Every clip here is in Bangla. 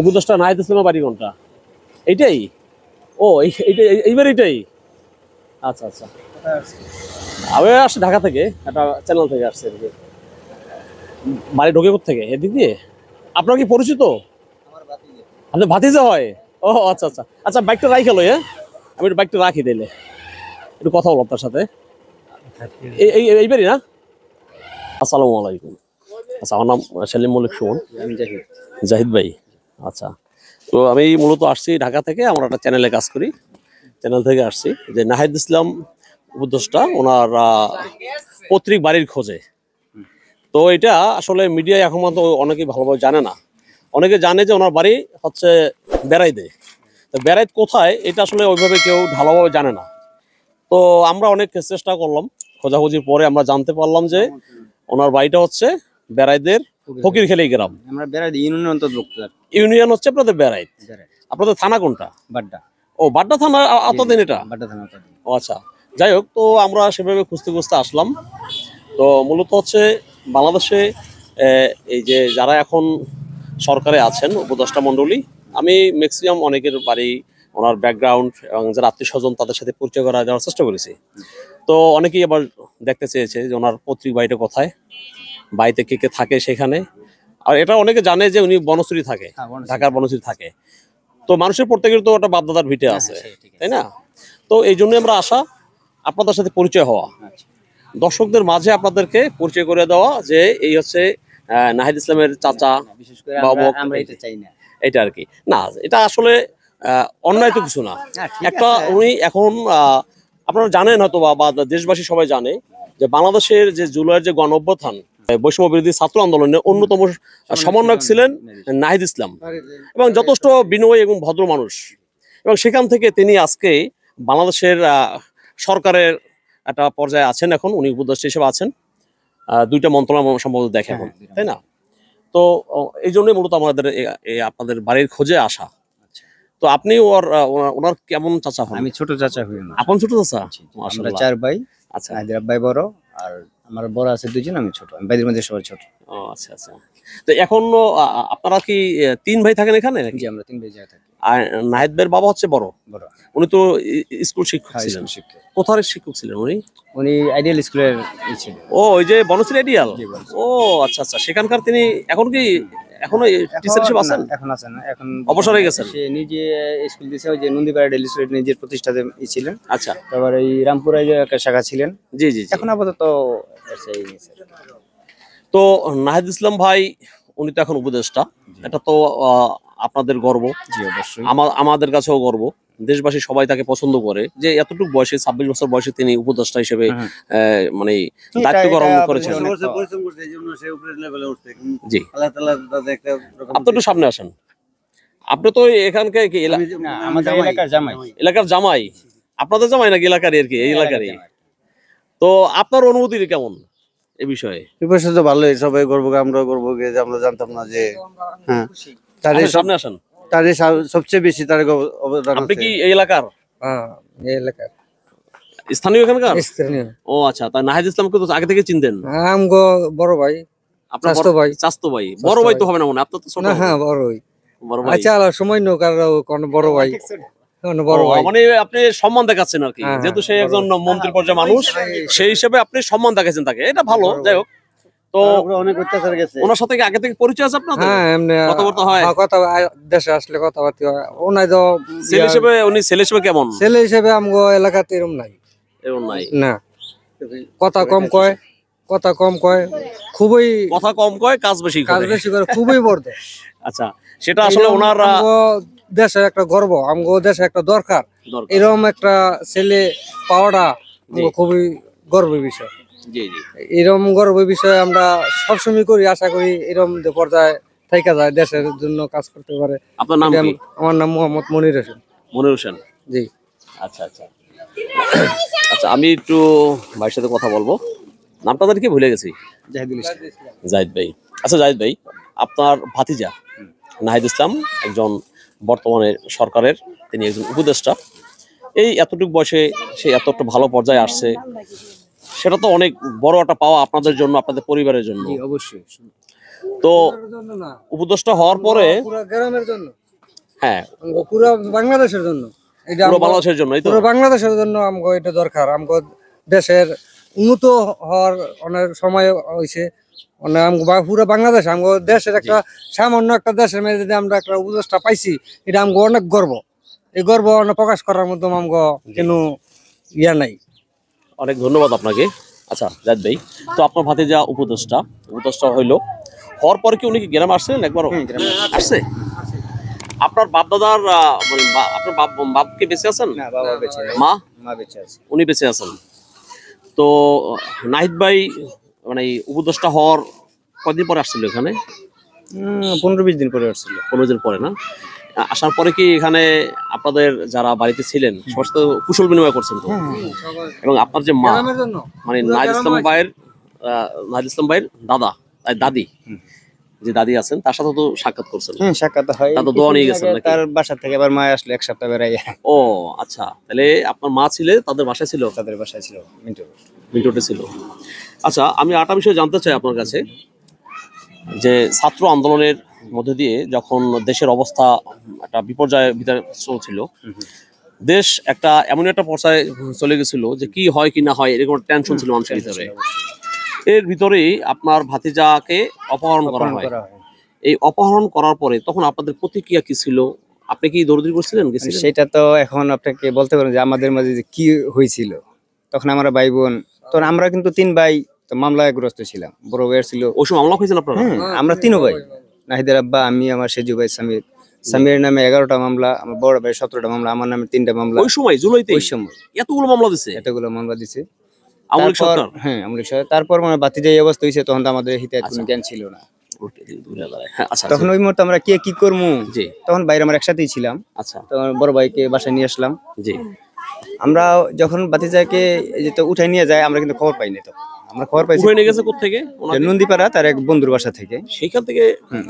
উপদেষ্টা নাহিদ ইসলামের বাড়ি কোনটা? এইটাই? ও এইবার এইটাই। আচ্ছা আচ্ছা, আমি আসছি ঢাকা থেকে, একটা চ্যানেল থেকে আসছি আর কি। বাড়ি ঢোকে থেকে এদিক দিয়ে? আপনার কি পরিচিত? আপনার ভাতিজা হয়? ও আচ্ছা আচ্ছা আচ্ছা, বাইকটা রাখি গেল। আমি একটু বাইকটা রাখি দিলে একটু কথা বলো আপনার সাথে। এইবারই না? আসসালামু আলাইকুম। আচ্ছা, আমার নাম সেলিম মল্লিক সুমন। আমি জাহিদ। জাহিদ ভাই, আচ্ছা। তো আমি মূলত আসছি ঢাকা থেকে, আমরা একটা চ্যানেলে কাজ করি, চ্যানেল থেকে আসছি যে নাহিদ ইসলাম উপদেষ্টা ওনার পৈতৃক বাড়ির খোঁজে। তো এটা আসলে মিডিয়ায় এখন তো অনেকেই ভালোভাবে জানে না। অনেকে জানে যে ওনার বাড়ি হচ্ছে বেড়াইতে। তো বেড়াইত কোথায় এটা আসলে ওইভাবে কেউ ভালোভাবে জানে না। তো আমরা অনেক চেষ্টা করলাম, খোঁজাখুঁজির পরে আমরা জানতে পারলাম যে ওনার বাড়িটা হচ্ছে বেড়াইদের ফকিরখালী গ্রাম। আমরা বেড়াইতে ইউনিয়ন অন্তর্ভুক্ত। ইউনিয়ন হচ্ছে আপনাদের বেড়াইত। আপনাদের থানা কোনটা? বাড্ডা। ও, বাড্ডা থানা আওতাধীন এটা? বাড্ডা থানা। ও আচ্ছা, যাই হোক, তো আমরা সেভাবে খুঁজতে খুঁজতে আসলাম। তো মূলত হচ্ছে বাংলাদেশে এই যে যারা এখন সরকারে আছেন উপদেষ্টা মণ্ডলী, আমি ম্যাক্সিমাম অনেকের বাড়ি, ওনার ব্যাকগ্রাউন্ড এবং যারা আত্মীয় স্বজন তাদের সাথে পরিচয় করা যাওয়ার চেষ্টা করেছি। তো অনেকেই আবার দেখতে চেয়েছে যে ওনার পৈতৃক বাড়িটা কোথায়, বাড়িতে কে কে থাকে সেখানে। আর এটা অনেকে জানে যে উনি বনশ্রী থাকে, ঢাকার বনশ্রী থাকে। তো মানুষের প্রত্যেকের তো একটা বাপদাদার ভিটে আছে, তাই না? তো এই জন্য আমরা আসা, আপনাদের সাথে পরিচয় হওয়া, দর্শকদের মাঝে আপনাদেরকে পরিচয় করে দেওয়া যে এই হচ্ছে নাহিদ ইসলামের চাচা। বিশেষ করে আমরা এটা চাই না, এটা আর কি না, এটা আসলে অন্যায় তো কিছু না। একটা উনি এখন আপনারা জানেন হয়তো বা দেশবাসী সবাই জানে যে বাংলাদেশের যে জুলাইয়ের যে গণ অভ্যুত্থান, বৈষম্য বিরোধী ছাত্র আন্দোলনের অন্যতম সমন্বয়ক ছিলেন নাহিদ ইসলাম, এবং যথেষ্ট বিনয়ী এবং ভদ্র মানুষ। এবং সেখান থেকে তিনি আজকে বাংলাদেশের সরকারের একটা পর্যায়ে আছেন, এখন উনি উপদেষ্টা হিসেবে আছেন, দুইটা মন্ত্রণালয় সম্ভবত দেখে এখন, তাই না? তো এই জন্যই মূলত আমাদের আপনাদের বাড়ির খোঁজে আসা। তো আপনি ওনার কেমন চাচা হন? আমি ছোট চাচা হই না। আপন ছোট চাচা? আমরা 4 ভাই। আচ্ছা, আদির ভাই বড়, আর আমার বড় আছে 2 জন, আমি ছোট। আমি ভাইদের মধ্যে সবার ছোট। ও আচ্ছা আচ্ছা। তো এখন আপনারা কি 3 ভাই থাকেন এখানে নাকি? জি, আমরা 3 ভাই থাকি। আর নাহিদ ভাইয়ের বাবা হচ্ছে বড়? বড়। উনি তো স্কুল শিক্ষক ছিলেন। কোথায় শিক্ষক ছিলেন উনি? উনি আইডিয়াল স্কুলের ছিলেন। ও, ওই যে বনশ্রী আইডিয়াল। ও আচ্ছা আচ্ছা, সেখানকার তিনি এখন কি এখনো টিচার হিসেবে আছেন? এখন আছেন না, এখন অবসর হয়ে গেছেন। সে নিজে স্কুল দিয়েছে, ওই যে নন্দীপাড়া ডেইলি স্কুলের নিজের প্রতিষ্ঠাতে ছিলেন। আচ্ছা, তারপর এই রামপুরে যে একটা শাখা ছিলেন। জি জি। এখন আপাতত তো নাহিদ ইসলাম ভাই উনি তো এখন উপদেষ্টা, এটা তো আপনাদের গর্ব। জি, অবশ্যই। আমাদের কাছেও গর্ব। দেশবাসী সবাই তাকে পছন্দ করে যে এতটুকু বয়সে, 26 বছর বয়সে তিনি উপদেষ্টা হিসেবে মানে দায়িত্ব গ্রহণ করেছেন। জি, আপনি একটু সামনে আসেন। আপনি তো এখানকার কি আমাদের এলাকার জামাই। এলাকার জামাই? আপনাদের জামাই নাকি এলাকারই আর কি? এই এলাকারই। তো আপনার অনুভূতি কেমন এই বিষয়ে? এই বিষয়ে তো ভালোই, সবাই গর্ব, আমরাও গর্ব যে আমরা জানতাম না যে হ্যাঁ তার সামনে আসেন। তার সবচেয়ে বেশি তার অবদান। আপনি কি এই এলাকার? হ্যাঁ, এই এলাকার স্থানীয় এখানকার? স্থানীয়। ও আচ্ছা, তাই নাহিদ ইসলামকে তো আগে থেকে চিনতেন? আমগো বড় ভাই, আপনার চাচতো ভাই। চাচতো ভাই? বড় ভাই তো হবে না মনে, আপনার তো ছোট। না, হ্যাঁ, বড়ই। বড় ভাই। আচ্ছা, সময় নোক আর কোন বড় ভাই, কোন বড় ভাই, মানে আপনি সম্মান দেখাচ্ছেন আর কি, যেহেতু সে একজন মন্ত্রী পর্যায়ের মানুষ, সেই হিসেবে আপনি সম্মান দেখাচ্ছেন তাকে, এটা ভালো। যাই হোক, তো অনেক অত্যাচার গেছে। ওনার সাথে আগে থেকে পরিচয় আছে আপনাদের? হ্যাঁ, এমনি কথাবার্তা হয়? কথা দেশে আসলে কথাবার্তা হয়। ওনাই তো ছেলে হিসেবে, উনি ছেলে হিসেবে কেমন? ছেলে হিসেবে আমগো এলাকাতে এরকম নাই। এরকম নাই না, কথা কম কয়, কথা কম কয়, খুবই কথা কম কয়, কাজ বেশি করে। কাজ বেশি করে, খুবই বড়। আচ্ছা, সেটা আসলে ওনার দেশে একটা গর্ব, আমগো দেশে একটা দরকার। এরকম একটা ছেলে পাওয়াটা খুবই গর্বের বিষয়। জি জি, এরকম গর্বের বিষয় আমরা সবসময় করি, আশা করি এরকম পর্যায়ে থাইকা যায়, দেশের জন্য কাজ করতে পারে। আপনার নাম কি? আমার নাম মোহাম্মদ মনির হোসেন। মনির হোসেন, জি। আচ্ছা আচ্ছা আচ্ছা, আমি একটু ভাইয়ের সাথে কথা বলবো। নামটা তাদের কি ভুলে গেছি? জাহিদ ভাই। আচ্ছা জাহিদ ভাই, আপনার ভাতিজা নাহিদ ইসলাম একজন বর্তমানে সরকারের, তিনি একজন উপদেষ্টা। এই এতটুকু বয়সে সে এত একটা ভালো পর্যায়ে আসছে, সেটা তো অনেক বড় একটা পাওয়া আপনাদের জন্য, আপনাদের পরিবারের জন্য। অবশ্যই। তো আমাদের জন্য না, উপদেষ্টা হওয়ার পরে পুরো গ্রামের জন্য, হ্যাঁ পুরো বাংলাদেশের জন্য, এটা পুরো আমগো- বাংলাদেশের জন্যই তো পুরো বাংলাদেশের জন্য আমগো এটা দরকার। আমগো দেশের উন্নত হওয়ার অনেক সময় হয়েছে, মানে পুরো বাংলাদেশ আমগো দেশের একটা সামান্য একটা দেশের মধ্যে যদি আমরা একটা উপদেষ্টা পাইছি, এটা আমগো অনেক গর্ব। এই গর্ব অনেক প্রকাশ করার মতো আমগো কোনো ইয়া নাই। অনেক ধন্যবাদ আপনাকে। আচ্ছা জাহিদ ভাই, তো আপনার ভাতিজা উপদেষ্টা হইলো, হওয়ার পরে কি উনি কি গ্রামে আসছিলেন একবারও? আসছে। আপনার বাপ দাদার মানে আপনার বাপ কি বেঁচে আছেন? না, বাবা বেঁচে নেই, মা মা বেঁচে আছে। উনি বেঁচে আছেন। তো নাহিদ ভাই মানে এই উপদেষ্টা হওয়ার কদিন পরে আসছিল এখানে? 15-20 দিন পরে আসছিল। 15 দিন পরে না? আসার পরে কি এখানে আপনাদের যারা বাড়িতে ছিলেন সবার সাথে কুশল বিনিময় করছেন তো? এবং আপনার যে মা গ্রামের জন্য মানে নাহিদ ইসলাম ভাইয়ের দাদি যে দাদি আছেন তার সাথে তো সাক্ষাৎ করছেন। সাক্ষাৎ হয়। তা তো দোয়া নিয়ে গেছেন নাকি? তার বাসা থেকে আবার মা আসলো 1 সপ্তাহ বেড়াই। ও আচ্ছা, তাহলে আপনার মা ছিলে তাদের বাসায় ছিল? তাদের বাসায় ছিল মিন্টোতে ছিল। আচ্ছা, আমি আরেকটা বিষয় জানতে চাই আপনার কাছে, যে ছাত্র আন্দোলনের মধ্যে দিয়ে যখন দেশের অবস্থা একটা বিপর্যয়ের ভিতরে চলছিল, দেশ একটা এমন একটা পর্যায়ে চলে গেছিল যে কি হয় কি না হয় এরকম টেনশন ছিল মানুষের ভিতরে। এর ভিতরেই আপনার ভাতিজাকে অপহরণ করা হয়। এই অপহরণ করার পরে তখন আপনাদের প্রতিক্রিয়া কি ছিল? আপনি কি দৌড়দৌড়ি করছিলেন, গেছিলেন? সেটা তো এখন আপনাকে বলতে পারেন যে আমাদের মাঝে যে কি হয়েছিল। তখন আমরা ভাই বোন, তখন আমরা কিন্তু 3 ভাই তো মামলাগ্রস্ত ছিলাম। বড় ভাইয়ের ছিল, ওই সময় মামলা হয়েছিল আপনারা? আমরা 3 ভাই, নাহিদের আব্বা, আমি, আমার সেজু ভাই সামিরের নামে 11টা মামলা, আমার বড় ভাই 17টা মামলা, আমার নামে 3টা মামলা। ওই সময় জুলাইতে ওই সময় এতগুলো মামলা দিছে এতগুলো মামলা দিছে আওয়ামী লীগ সরকার? হ্যাঁ, আওয়ামী লীগ সরকার। তারপর মানে বাতিজা এই অবস্থা হয়েছে, তখন তো আমাদের হিতে কোনো জ্ঞান ছিল না। হ্যাঁ, আচ্ছা তখন ওই মুহূর্তে আমরা কি করবো, জি তখন বাইরে আমরা একসাথেই ছিলাম। আচ্ছা তখন বড় ভাইকে বাসায় নিয়ে আসলাম। জি আমরা যখন বাতিজাকে যেটা উঠাই নিয়ে যায়, আমরা কিন্তু খবর পাইনি। তো আমরা খবর পাইছি উঠে নিয়ে গেছে কোত্থেকে? যে নন্দীপাড়া তার এক বন্ধুর বাসা থেকে সেইখান থেকে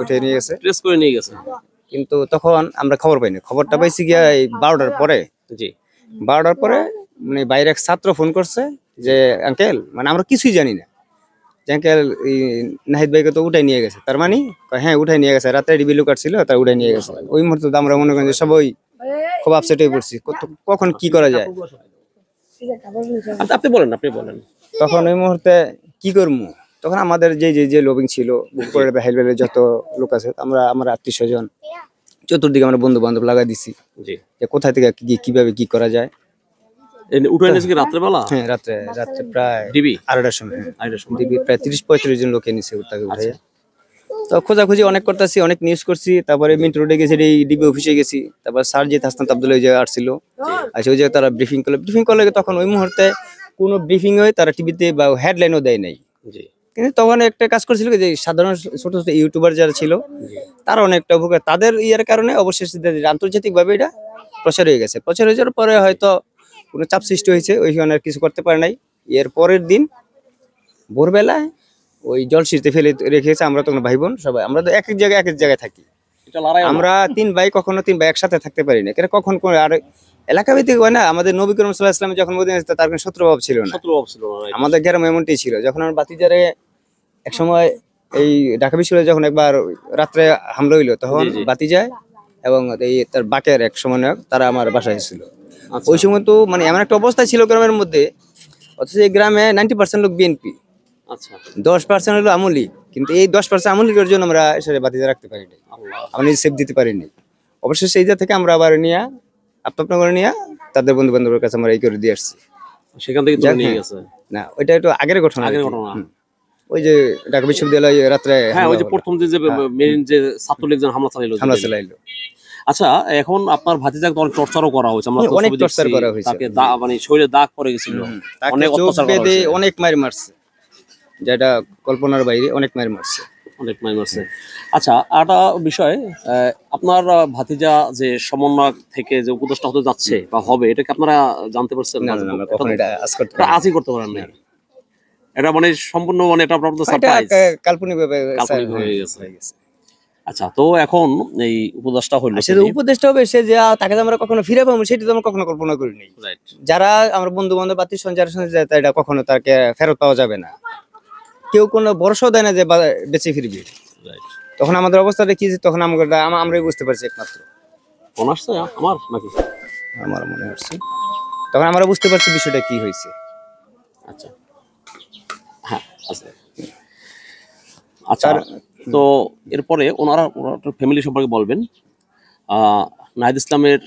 উঠে নিয়ে গেছে, ট্রেস করে নিয়ে গেছে। কিন্তু তখন আমরা খবর পাইনি। খবরটা পাইছি গিয়া এই 12টার পরে। জি 12টার পরে মানে বাইরে এক ছাত্র ফোন করছে যে আঙ্কেল, মানে আমরা কিছুই জানি না, যে আঙ্কেল নাহিদ ভাইকে তো উঠাই নিয়ে গেছে। তার মানে হ্যাঁ উঠাই নিয়ে গেছে, রাতে ডিবিলু কাটছিল, তার উঠাই নিয়ে গেছে। ওই মুহূর্তে তো আমরা মনে করি যে সবাই খুব আপসেট হয়ে পড়ছি, কখন কি করা যায়। আপনি বলেন তখন ওই মুহূর্তে কি করবো, তখন আমাদের যে লোভিং ছিল, হেলবেলের যত লোক আছে, আমরা আত্মীয় স্বজন চতুর্দিকে আমরা বন্ধু বান্ধব লাগাই দিছি জি যে কোথা থেকে কিভাবে কি করা যায়। উঠে নিয়েছে কি রাত্রে বেলা? হ্যাঁ, রাত্রে প্রায় ডিবি 2:30টার সময়। সময় ডিবি প্রায় 30-35 জন লোকে নিছে উঠাকে উঠাইয়া। তো খোঁজাখুঁজি অনেক করতেছি, অনেক নিউজ করছি। তারপরে মিন্টু রোডে গেছি, এই ডিবি অফিসে গেছি। তারপর সারজিৎ হাসান আব্দুল্লাহ ওই জায়গায় আসছিল, আচ্ছা ওই জায়গায় তারা ব্রিফিং করলে তখন ওই মুহূর্তে কোনো ব্রিফিং হয় তারা টিভিতে বা হেডলাইনও দেয় নাই। জি কিন্তু তখন একটা কাজ করছিল যে সাধারণ ছোট ছোট ইউটিউবার যারা ছিল তারা অনেকটা উপকার, তাদের ইয়ার কারণে অবশেষে আন্তর্জাতিক ভাবে এটা প্রচার হয়ে গেছে। প্রচার হয়ে যাওয়ার পরে হয়তো কোনো চাপ সৃষ্টি হয়েছে, ওইখানে আর কিছু করতে পারে নাই। এর পরের দিন ভোরবেলায় ওই জলসিঁড়িতে ফেলে রেখেছে। আমরা তখন ভাই বোন সবাই, আমরা তো এক এক জায়গায় থাকি। এটা লড়াই আমরা 3 ভাই, কখনো 3 ভাই একসাথে থাকতে পারি না, কেন কখন কোন আর এলাকা ভিত্তিক হয় না। আমাদের নবী করিম সাল্লাল্লাহু আলাইহি ওয়াসাল্লাম যখন মদিনায় আসতেন, তার কোনো শত্রুভাব ছিল না। আমাদের গ্রামে এমনটাই ছিল। যখন আমার বাতিজারে এক সময় এই ঢাকা বিশ্ববিদ্যালয়ে যখন একবার রাত্রে হামলা হইলো, তখন বাতিজা এবং এই তার বাকের এক সমন্বয়ক তারা আমার বাসায় এসেছিল। ওই সময় তো মানে এমন একটা অবস্থা ছিল গ্রামের মধ্যে, অথচ এই গ্রামে 90% লোক বিএনপি, আচ্ছা 10% হলো আওয়ামী লীগ। কিন্তু এই 10% আওয়ামী লীগের জন্য আমরা এসে বাতিজা রাখতে পারিনি, আমরা সেফ দিতে পারিনি। অবশ্যই সেই জায়গা থেকে আমরা আবার নিয়ে আপনার করে নিয়ে তাদের বন্ধু বান্ধবের কাছে আমরা এই করে দিয়ে আসছি। সেখান থেকে তুলে নিয়ে গেছে না, ওইটা একটু আগের ঘটনা। ওই যে ঢাকা বিশ্ববিদ্যালয় রাত্রে, হ্যাঁ ওই যে প্রথম যে মেইন যে ছাত্রলীগ হামলা চালাইলো। আচ্ছা, এখন আপনার ভাতিজাকে অনেক টর্চারও করা হয়েছে, আমরা অনেক টর্চার করা হয়েছে, তাকে মানে শরীরে দাগ পড়ে গেছিল, অনেক অত্যাচার করা হয়েছে, অনেক মার মারছে, যেটা কল্পনার বাইরে, অনেক মার মারছে। আচ্ছা, আরেকটা বিষয়, আপনার ভাতিজা যে সমন্বয় থেকে যে উপদেষ্টা হতে যাচ্ছে বা হবে, এটা কি আপনারা জানতে পারছেন? না, আমরা কখনো এটা আজই করতে পারেন না, এটা মানে সম্পূর্ণ মানে এটা আপনাদের সারপ্রাইজ, কাল্পনিক ভাবে হয়ে গেছে। আচ্ছা, তো এখন এই উপদেষ্টা হইলো, সে উপদেষ্টা হবে, সে যে তাকে আমরা কখনো ফিরে পাবো সেটা তো আমরা কখনো কল্পনা করিনি। যারা আমরা বন্ধু বান্ধব আত্মীয় স্বজন যারা সঙ্গে যায়, এটা কখনো তাকে ফেরত পাওয়া যাবে না। কেউ কোনো ভরসাও দেয় না যে বেঁচে ফিরবে। রাইট। তখন আমাদের অবস্থাটা কি, যে তখন আমরাই বুঝতে পারছি একমাত্র। ফোন আসছে আমার নাকি? আমার মনে হচ্ছে তখন আমরা বুঝতে পারছি বিষয়টা কি হয়েছে। আচ্ছা, হ্যাঁ আচ্ছা আচ্ছা। তো এরপরে ওনারা ফ্যামিলি সম্পর্কে বলবেন। নাহিদ ইসলামের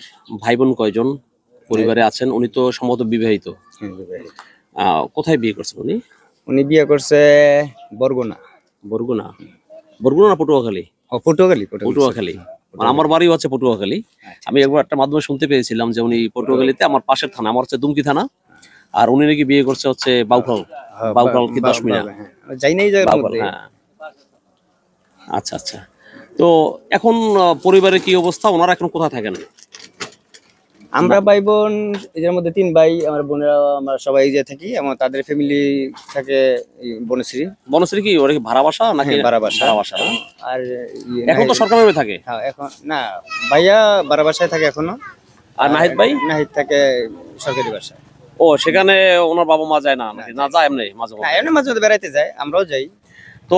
ভাই বোন কয়জন পরিবারে আছেন? উনি তো সম্ভবত বিবাহিত। কোথায় বিয়ে করছেন উনি? উনি বিয়ে করছে বরগুনা। বরগুনা? বরগুনা না পটুয়াখালী? পটুয়াখালী। পটুয়াখালী। মানে আমার বাড়ি হচ্ছে পটুয়াখালী। আমি একবার একটা মাধ্যমে শুনতে পেয়েছিলাম যে উনি পটুয়াখালীতে, আমার পাশের থানা, আমার হচ্ছে দুমকি থানা, আর উনি নাকি বিয়ে করছে হচ্ছে বাউখাল। বাউখাল কি 10 মিনিট? যাই নাই জায়গার বাউখাল, মধ্যে। হ্যাঁ। আচ্ছা আচ্ছা। তো এখন পরিবারের কি অবস্থা? ওনারা এখন কোথায় থাকেন? আমরা ভাই বোন এদের মধ্যে 3 ভাই, আমার বোনেরা, আমরা সবাই যে থাকি, এবং তাদের ফ্যামিলি থাকে বনশ্রী। বনশ্রী কি ওরা কি ভাড়া বাসা নাকি? ভাড়া বাসা। ভাড়া বাসা না? আর এখন তো সরকারিভাবে থাকে। হ্যাঁ, এখন না, ভাইয়া ভাড়া বাসায় থাকে এখনো। আর নাহিদ ভাই? নাহিদ থাকে সরকারি বাসায়। ও, সেখানে ওনার বাবা মা যায় না নাকি? না, যায় এমনি মাঝে হ্যাঁ, মাঝে। এমনি মাঝে মাঝে বেড়াইতে যায়, আমরাও যাই। তো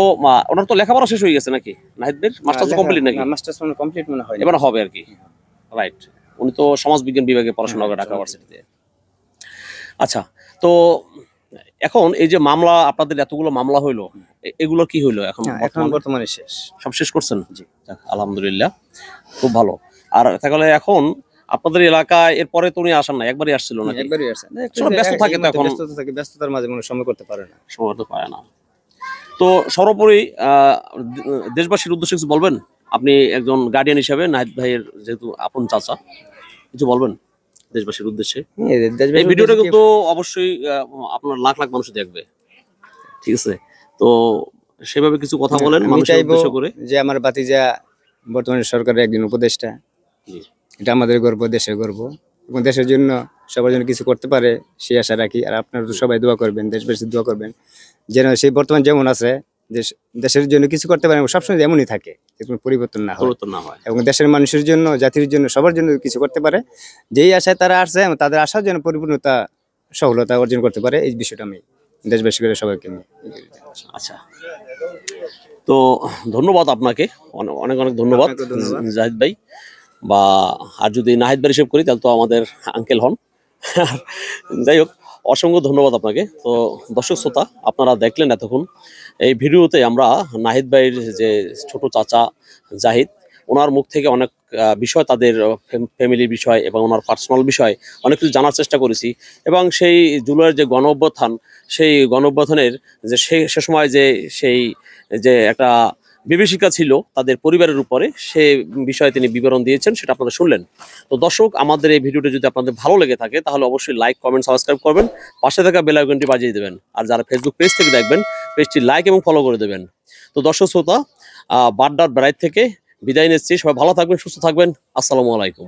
ওনার তো লেখাপড়া শেষ হয়ে গেছে নাকি? নাহিদ ভাই মাস্টার্স কমপ্লিট নাকি? মাস্টার্স কমপ্লিট মনে হয় এবার হবে আর কি। রাইট। উনি তো সমাজ বিজ্ঞান বিভাগে পড়াশোনা করে ঢাকা ইউনিভার্সিটিতে। আচ্ছা, তো এখন এই যে মামলা, আপনাদের এতগুলো মামলা হইলো, এগুলো কি হইলো এখন? এখন বর্তমানে শেষ। সব শেষ করছেন? জি, আলহামদুলিল্লাহ, খুব ভালো। আর তাহলে এখন আপনাদের এলাকায় এরপরে তো উনি আসেন না, একবারই আসছিল নাকি? একবারই আসে। ব্যস্ত থাকে তো এখন, ব্যস্ততার মাঝে মনে সময় করতে পারে না। সময় তো পায় না। তো সর্বোপরি দেশবাসীর উদ্দেশ্যে কিছু বলবেন? আপনি একজন গার্ডিয়ান হিসেবে, নাহিদ ভাইয়ের যেহেতু আপন চাচা, কিছু বলবেন দেশবাসীর উদ্দেশ্যে? এই ভিডিওটা কিন্তু অবশ্যই আপনার লাখ লাখ মানুষ দেখবে, ঠিক আছে? তো সেভাবে কিছু কথা বলেন মানুষের উদ্দেশ্য করে। যে আমার ভাতিজা বর্তমানে সরকারের একজন উপদেষ্টা, এটা আমাদের গর্ব, দেশের গর্ব, এবং দেশের জন্য সবার জন্য কিছু করতে পারে সেই আশা রাখি। আর আপনারা তো সবাই দোয়া করবেন, দেশবাসী দোয়া করবেন যেন সেই বর্তমান যেমন আছে দেশের জন্য কিছু করতে পারে, সবসময় এমনই থাকে, কোনো পরিবর্তন না হয়, এবং দেশের মানুষের জন্য, জাতির জন্য, সবার জন্য কিছু করতে পারে, যেই আশায় তারা আসছে তাদের আশার জন্য পরিপূর্ণতা, সফলতা অর্জন করতে পারে, এই বিষয়টা আমি দেশবাসী করে সবাইকে। আচ্ছা, তো ধন্যবাদ আপনাকে, অনেক অনেক ধন্যবাদ জাহিদ ভাই। বা আর যদি নাহিদ ভাই হিসেব করি তাহলে তো আমাদের আঙ্কেল হন। যাই হোক, অসংখ্য ধন্যবাদ আপনাকে। তো দর্শক শ্রোতা, আপনারা দেখলেন এতক্ষণ এই ভিডিওতে আমরা নাহিদ ভাইয়ের যে ছোট চাচা জাহিদ, ওনার মুখ থেকে অনেক বিষয়, তাদের ফ্যামিলির বিষয় এবং ওনার পার্সোনাল বিষয় অনেক কিছু জানার চেষ্টা করেছি। এবং সেই জুলাইয়ের যে গণ অভ্যুত্থান, সেই গণ অভ্যুত্থানের যে সে সময় যে একটা বিভীষিকা ছিল তাদের পরিবারের উপরে, সে বিষয়ে তিনি বিবরণ দিয়েছেন, সেটা আপনারা শুনলেন। তো দর্শক, আমাদের এই ভিডিওটি যদি আপনাদের ভালো লেগে থাকে তাহলে অবশ্যই লাইক, কমেন্ট, সাবস্ক্রাইব করবেন, পাশে থাকা বেল আইকনটি বাজিয়ে দেবেন। আর যারা ফেসবুক পেজ থেকে দেখবেন, পেজটি লাইক এবং ফলো করে দেবেন। তো দর্শক শ্রোতা, বাড্ডার বেড়াইত থেকে বিদায় নিচ্ছি। সবাই ভালো থাকবেন, সুস্থ থাকবেন। আসসালামু আলাইকুম।